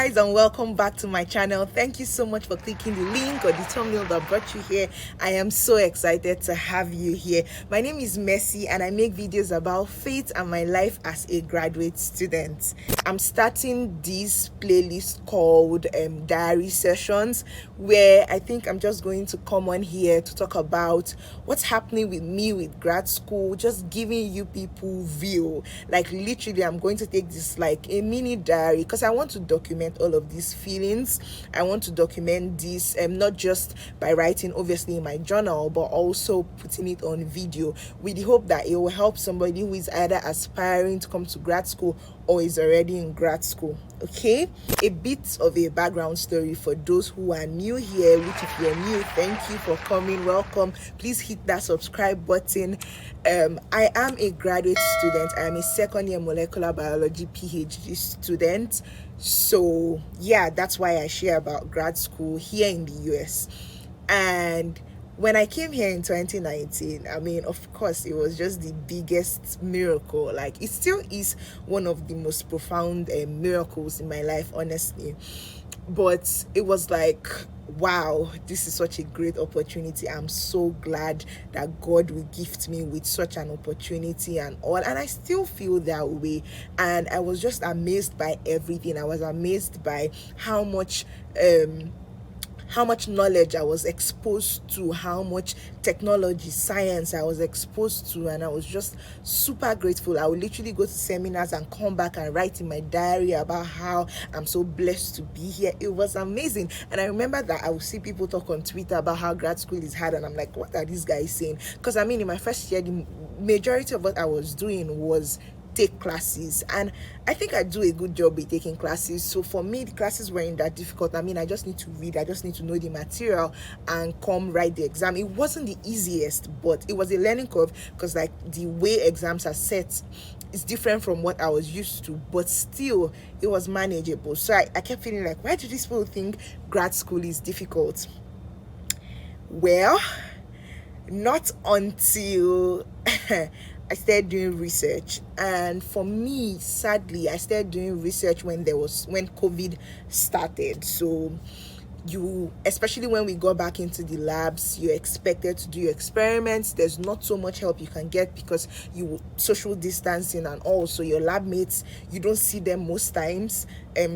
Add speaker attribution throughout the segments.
Speaker 1: guys, and welcome back to my channel. Thank you so much for clicking the link or the thumbnail that brought you here. I am so excited to have you here. My name is Mercy and I make videos about faith and my life as a graduate student. I'm starting this playlist called Diary Sessions, where I think I'm just going to come on here to talk about what's happening with me with grad school, just giving you people view. Like literally, I'm going to take this like a mini diary because I want to document all of these feelings. I want to document this not just by writing obviously in my journal, but also putting it on video with the hope that it will help somebody who is either aspiring to come to grad school or is already in grad school. Okay, a bit of a background story for those who are new here, which if you're new, thank you for coming, welcome. Please hit that subscribe button. I am a graduate student. I am a second year molecular biology PhD student. So yeah, that's why I share about grad school here in the US. And when I came here in 2019, I mean, of course, it was just the biggest miracle. Like, it still is one of the most profound miracles in my life, honestly. But it was like, wow, this is such a great opportunity. I'm so glad that God will gift me with such an opportunity and all. And I still feel that way. And I was just amazed by everything. I was amazed by how much knowledge I was exposed to, how much technology, science I was exposed to, and I was just super grateful. I would literally go to seminars and come back and write in my diary about how I'm so blessed to be here. It was amazing. And I remember that I would see people talk on Twitter about how grad school is hard, and I'm like, what are these guys saying? Because I mean, in my first year, the majority of what I was doing was take classes, and I think I do a good job with taking classes. So for me, the classes weren't that difficult. I mean, I just need to read, I just need to know the material and come write the exam. It wasn't the easiest, but it was a learning curve because like the way exams are set is different from what I was used to, but still it was manageable. So I kept feeling like, why do these people think grad school is difficult? Well, not until I started doing research. And for me, sadly, I started doing research when COVID started. So you, especially when we got back into the labs, you're expected to do your experiments. There's not so much help you can get because you social distancing, and also your lab mates, you don't see them most times.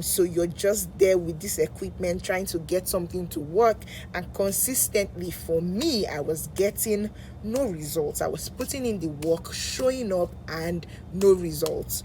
Speaker 1: So you're just there with this equipment trying to get something to work, and consistently for me, I was getting no results. I was putting in the work, showing up, and no results.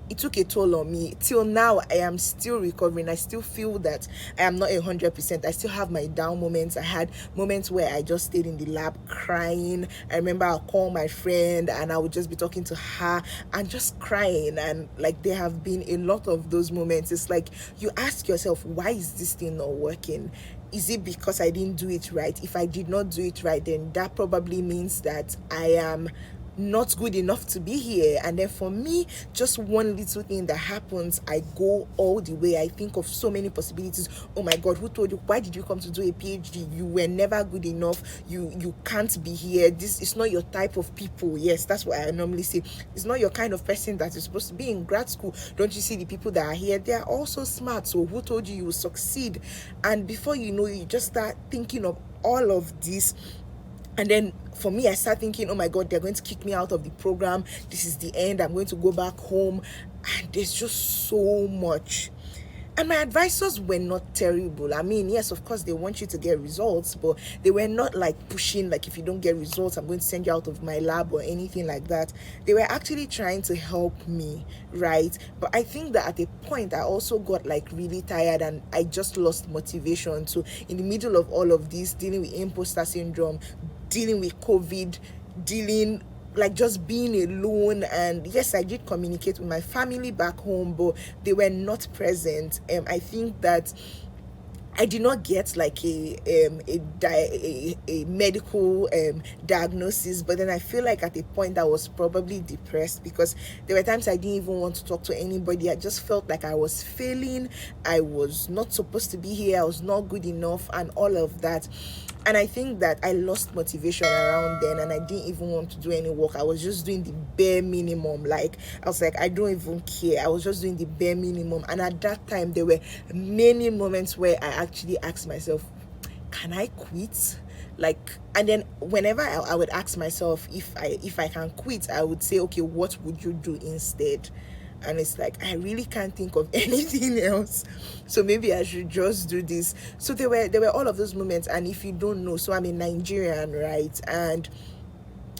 Speaker 1: It took a toll on me. Till now, I am still recovering. I still feel that I am not 100%. I still have my down moments. I had moments where I just stayed in the lab crying. I remember I'll call my friend and I would just be talking to her and just crying. And like, there have been a lot of those moments. It's like you ask yourself, why is this thing not working? Is it because I didn't do it right? If I did not do it right, then that probably means that I am not good enough to be here. And then for me, just one little thing that happens, I go all the way. I think of so many possibilities. Oh my God, who told you? Why did you come to do a PhD? You were never good enough. You can't be here. This is not your type of people. Yes, that's what I normally say. It's not your kind of person that is supposed to be in grad school. Don't you see the people that are here? They are also smart. So who told you you will succeed? And before you know, you just start thinking of all of this. And then for me, I start thinking, oh my God, they're going to kick me out of the program. This is the end. I'm going to go back home. And there's just so much. And my advisors were not terrible. I mean, yes, of course, they want you to get results, but they were not like pushing, like, if you don't get results, I'm going to send you out of my lab or anything like that. They were actually trying to help me, right? But I think that at a point, I also got like really tired and I just lost motivation. So in the middle of all of this, dealing with imposter syndrome, dealing with COVID, just being alone. And yes, I did communicate with my family back home, but they were not present. I think that I did not get like a medical diagnosis, but then I feel like at a point I was probably depressed because there were times I didn't even want to talk to anybody. I just felt like I was failing. I was not supposed to be here. I was not good enough and all of that. And I think that I lost motivation around then, and I didn't even want to do any work. I was just doing the bare minimum. Like, I was like, I don't even care. I was just doing the bare minimum. And at that time, there were many moments where I actually asked myself, can I quit? Like, and then whenever I would ask myself if I can quit, I would say, okay, what would you do instead? And it's like, I really can't think of anything else, so maybe I should just do this. So there were all of those moments. And if you don't know, so I'm a Nigerian, right? And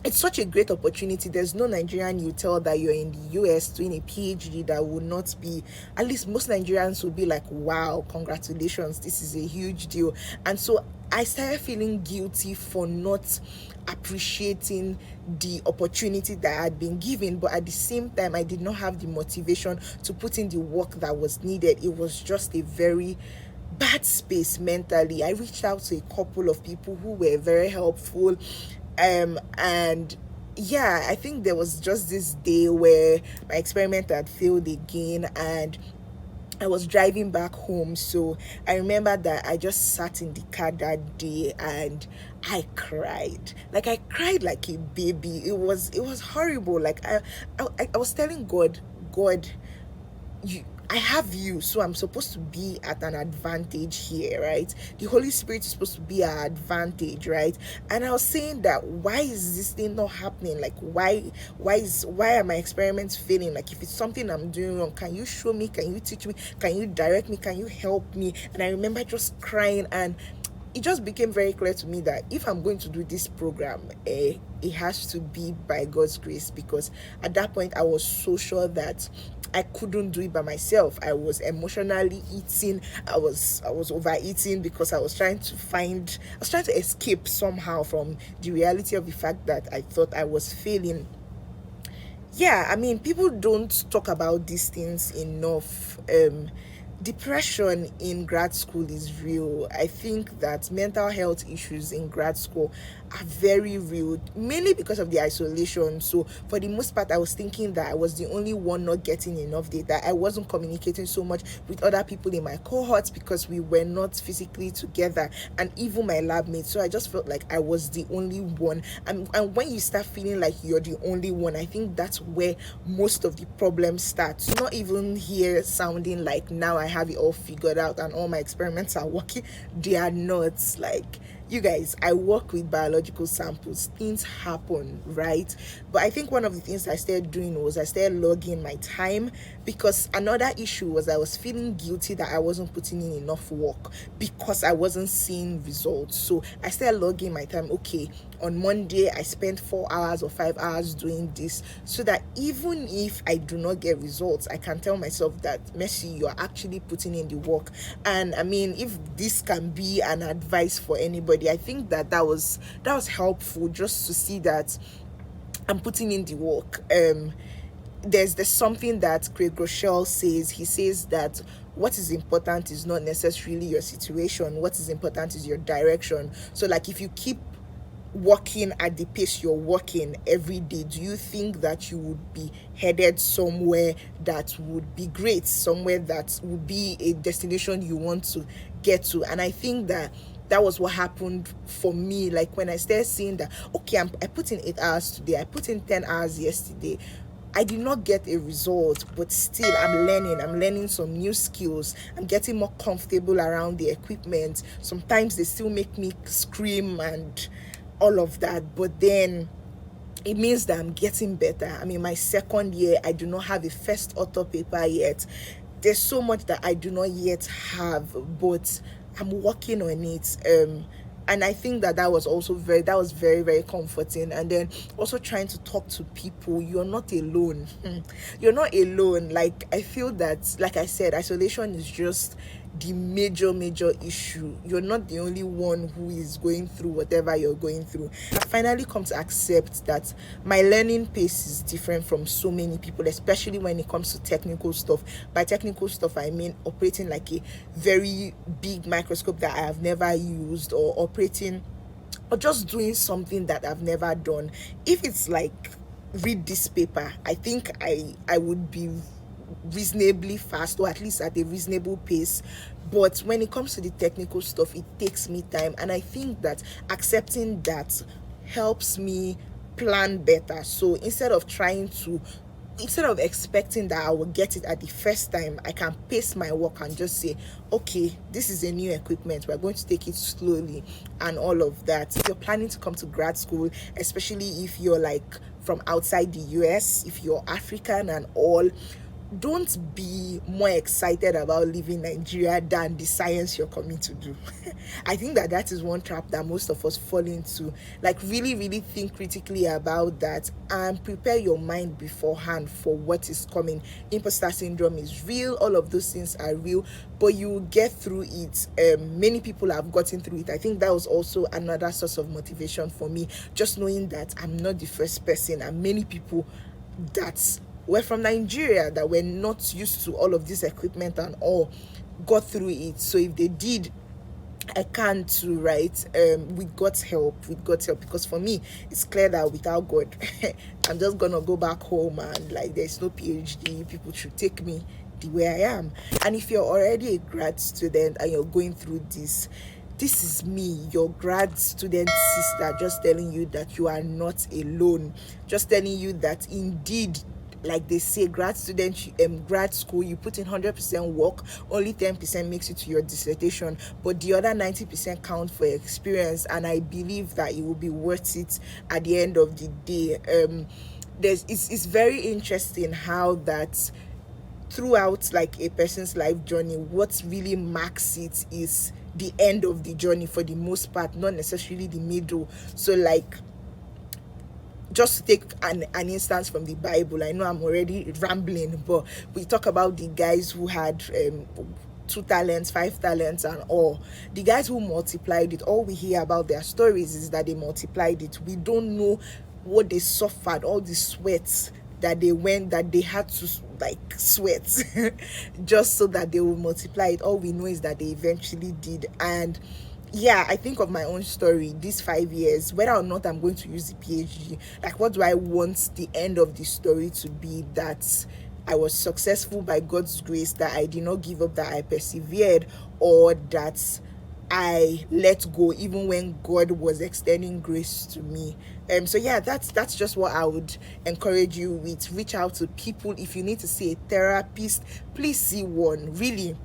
Speaker 1: it's such a great opportunity. There's no Nigerian you tell that you're in the US doing a PhD that would not be, at least most Nigerians would be like, wow, congratulations, this is a huge deal. And so I started feeling guilty for not appreciating the opportunity that I had been given, but at the same time, I did not have the motivation to put in the work that was needed. It was just a very bad space mentally. I reached out to a couple of people who were very helpful, and yeah, I think there was just this day where my experiment had failed again, and I was driving back home. So I remember that I just sat in the car that day and I cried like a baby. It was horrible. Like I was telling God, I have you, so I'm supposed to be at an advantage here, right? The Holy Spirit is supposed to be our advantage, right? And I was saying that, why is this thing not happening? Like, why are my experiments failing? Like, if it's something I'm doing wrong, can you show me? Can you teach me? Can you direct me? Can you help me? And I remember just crying, and it just became very clear to me that if I'm going to do this program, it has to be by God's grace, because at that point I was so sure that I couldn't do it by myself. I was emotionally eating. I was overeating because I was trying to escape somehow from the reality of the fact that I thought I was failing. Yeah, I mean, people don't talk about these things enough. Depression in grad school is real. I think that mental health issues in grad school are very real, mainly because of the isolation. So for the most part, I was thinking that I was the only one not getting enough data. I wasn't communicating so much with other people in my cohorts because we were not physically together, and even my lab mates. So I just felt like I was the only one. And when you start feeling like you're the only one, I think that's where most of the problems start. You're not even here sounding like now I have it all figured out and all my experiments are working. They are not. Like, you guys, I work with biological samples. Things happen, right? But I think one of the things I started doing was I started logging my time, because another issue was I was feeling guilty that I wasn't putting in enough work because I wasn't seeing results. So I started logging my time. Okay, on Monday I spent 4 hours or 5 hours doing this, so that even if I do not get results, I can tell myself that, Mercy, you're actually putting in the work. And I mean, if this can be an advice for anybody, I think that was helpful, just to see that I'm putting in the work. There's something that Craig Rochelle says. He says that what is important is not necessarily your situation. What is important is your direction. So like, if you keep working at the pace you're working every day, do you think that you would be headed somewhere that would be great, somewhere that would be a destination you want to get to? And I think that was what happened for me. Like, when I started seeing that, okay, I put in 8 hours today, I put in 10 hours yesterday, I did not get a result, but still I'm learning some new skills. I'm getting more comfortable around the equipment. Sometimes they still make me scream and all of that, but then it means that I'm getting better. I mean, my second year, I do not have a first author paper yet. There's so much that I do not yet have, but I'm working on it. And I think that was very, very comforting. And then also trying to talk to people. You're not alone. You're not alone. Like, I feel that, like I said, isolation is just the major issue. You're not the only one who is going through whatever you're going through. I finally come to accept that my learning pace is different from so many people, especially when it comes to technical stuff. By technical stuff, I mean operating like a very big microscope that I have never used, or operating, or just doing something that I've never done. If it's like, read this paper, I think I would be reasonably fast, or at least at a reasonable pace. But when it comes to the technical stuff, it takes me time, and I think that accepting that helps me plan better. So instead of expecting that I will get it at the first time, I can pace my work and just say, okay, this is a new equipment, we're going to take it slowly, and all of that. If you're planning to come to grad school, especially if you're like from outside the US, if you're African and all, don't be more excited about leaving Nigeria than the science you're coming to do. I think that is one trap that most of us fall into. Like, really, really think critically about that and prepare your mind beforehand for what is coming. Imposter syndrome is real. All of those things are real, but you will get through it. Many people have gotten through it. I think that was also another source of motivation for me, just knowing that I'm not the first person, and many people that were from Nigeria that were not used to all of this equipment and all got through it. So if they did, I can too, right? With God's help, because for me, it's clear that without God, I'm just gonna go back home and like there's no PhD. People should take me the way I am. And if you're already a grad student and you're going through this is me, your grad student sister, just telling you that you are not alone, just telling you that indeed, like they say, grad school, you put in 100% work, only 10% makes it to your dissertation, but the other 90% count for experience. And I believe that it will be worth it at the end of the day. It's very interesting how that throughout like a person's life journey, what really marks it is the end of the journey for the most part, not necessarily the middle. So like, just to take an instance from the Bible, I know I'm already rambling, but we talk about the guys who had 2 talents, 5 talents, and all. The guys who multiplied it, all we hear about their stories is that they multiplied it. We don't know what they suffered, all the sweats that they had to like sweat just so that they will multiply it. All we know is that they eventually did. And yeah, I think of my own story, these 5 years, whether or not I'm going to use the PhD, like what do I want the end of the story to be? That I was successful by God's grace, that I did not give up, that I persevered, or that I let go even when God was extending grace to me. So yeah, that's just what I would encourage you with. Reach out to people. If you need to see a therapist, please see one. Really,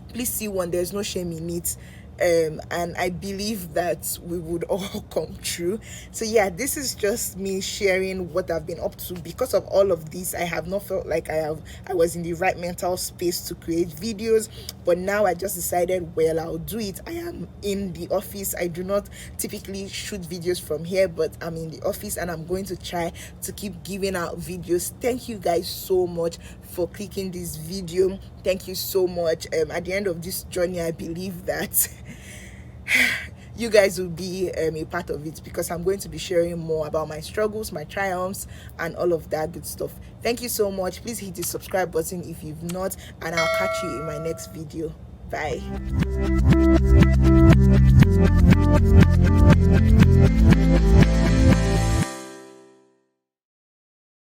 Speaker 1: please see one. There's no shame in it. And I believe that we would all come true. So yeah, this is just me sharing what I've been up to. Because of all of this, I have not felt like I was in the right mental space to create videos, but now I just decided, well, I'll do it. I am in the office. I do not typically shoot videos from here, but I'm in the office and I'm going to try to keep giving out videos. Thank you guys so much for clicking this video. Thank you so much. At the end of this journey, I believe that you guys will be a part of it, because I'm going to be sharing more about my struggles, my triumphs, and all of that good stuff. Thank you so much. Please hit the subscribe button if you've not, and I'll catch you in my next video. Bye.